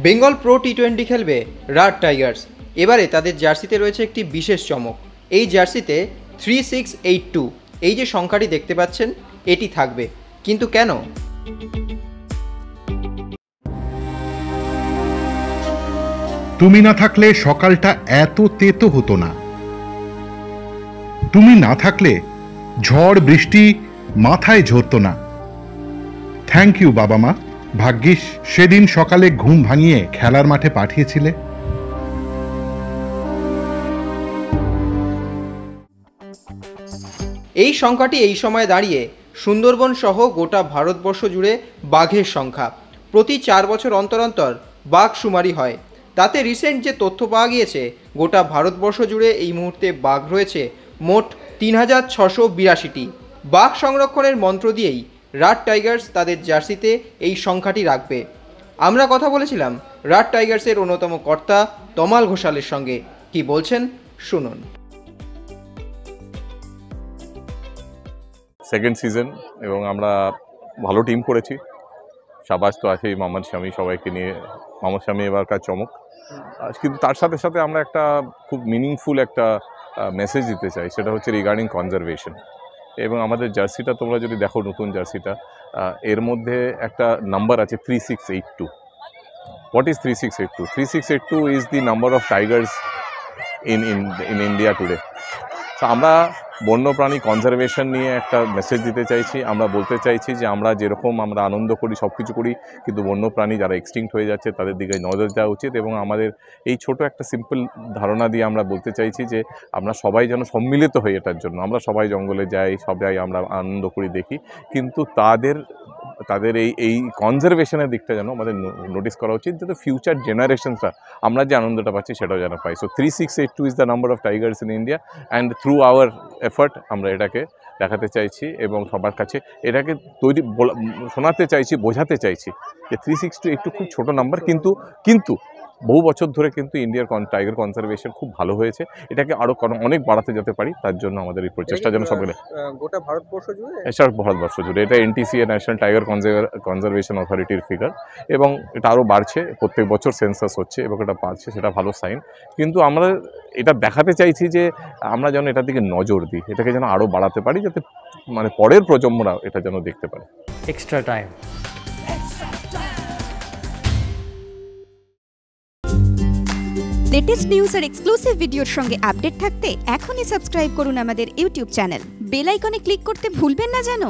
Bengal pro T20 খেলবে রাট Tigers. এবারে তাদের জার্সিতে রয়েছে একটি বিশেষ চমক। এই জার্সিতে 3682 এই যে সংখ্যাটি দেখতে পাচ্ছেন এটি থাকবে, কিন্তু কেন? তুমি না থাকলে সকালটা এত তেতো হতো না। তুমি না থাকলে ঝড় বৃষ্টি মাথায় ঝরতো না। থ্যাংক ইউ বাবা মা, ভাগ্যিস সেদিন সকালে ঘুম ভাঙিয়ে খেলার মাঠে পাঠিয়েছিলে। এই সংখ্যাটি এই সময় দাঁড়িয়ে সুন্দরবন সহ গোটা ভারতবর্ষ জুড়ে বাঘের সংখ্যা। প্রতি 4 বছর অন্তর অন্তর বাঘ শুমারি হয়। তাতে রিসেন্ট যে তথ্য পাওয়া গিয়েছে, গোটা ভারতবর্ষ জুড়ে এই মুহূর্তে বাঘ রয়েছে মোট 3682টি। বাঘ সংরক্ষণের মন্ত্র দিয়েই রাট টাইগার্স তাদের জার্সিতে এই সংখ্যাটি রাখবে। আমরা কথা বলেছিলাম রাট টাইগার্সের অন্যতম কর্তা তমাল ঘোষালের সঙ্গে। কি বলছেন শুনুন। সেকেন্ড সিজন এবং আমরা ভালো টিম করেছি। শাবাশ তো আছেই, মোহাম্মদ শামি সবাইকে নিয়ে। মোহাম্মদ শামি এবারকার চমক, কিন্তু তার সাথে সাথে আমরা একটা খুব মিনিংফুল একটা মেসেজ দিতে চাই, সেটা হচ্ছে রিগার্ডিং কনজারভেশন। এবং আমাদের জার্সিটা তোমরা যদি দেখো, নতুন জার্সিটা, এর মধ্যে একটা নাম্বার আছে 3682। What is 3682? 3682 is the number of tigers in India today. তো আমরা বন্যপ্রাণী কনজারভেশন নিয়ে একটা মেসেজ দিতে চাইছি। আমরা বলতে চাইছি যে আমরা যেরকম আমরা আনন্দ করি, সব কিছু করি, কিন্তু বন্যপ্রাণী যারা এক্সটিংক্ট হয়ে যাচ্ছে তাদের দিকে নজর দেওয়া উচিত। এবং আমাদের এই ছোট একটা সিম্পল ধারণা দিয়ে আমরা বলতে চাইছি যে আমরা সবাই যেন সম্মিলিত হই এটার জন্য। আমরা সবাই জঙ্গলে যাই, সবাই আমরা আনন্দ করি, দেখি, কিন্তু তাদের এই কনজারভেশনের দিকটা যেন আমাদের নোটিস করা উচিত, যাতে ফিউচার জেনারেশনসরা আমরা যে আনন্দটা পাচ্ছি সেটাও যেন পাই। So 3682 is the number of tigers in India, and through our effort আমরা এটাকে দেখাতে চাইছি এবং সবার কাছে এটাকে শোনাতে চাইছি, বোঝাতে চাইছি যে 3682 খুব ছোটো নাম্বার, কিন্তু বহু বছর ধরে কিন্তু ইন্ডিয়ার টাইগার কনজারভেশন খুব ভালো হয়েছে। এটাকে আরও অনেক বাড়াতে যেতে পারি, তার জন্য আমাদের এই প্রচেষ্টা যেন সবাই গোটা ভারতবর্ষ জুড়ে, সারা ভারতবর্ষ জুড়ে। এটা NTCA ন্যাশনাল টাইগার কনজারভেশন অথরিটির ফিগার, এবং এটা আরও বাড়ছে। প্রত্যেক বছর সেন্সাস হচ্ছে এবং এটা বাড়ছে, সেটা ভালো সাইন। কিন্তু আমরা এটা দেখাতে চাইছি যে আমরা যেন এটার দিকে নজর দিই, এটাকে যেন আরও বাড়াতে পারি, যাতে মানে পরের প্রজন্মরা এটা যেন দেখতে পারে। Extra time. লেটেস্ট নিউজ আর এক্সক্লুসিভ ভিডিওর সঙ্গে আপডেট থাকতে এখনই সাবস্ক্রাইব করুন আমাদের ইউটিউব চ্যানেল। বেল আইকনে ক্লিক করতে ভুলবেন না যেন।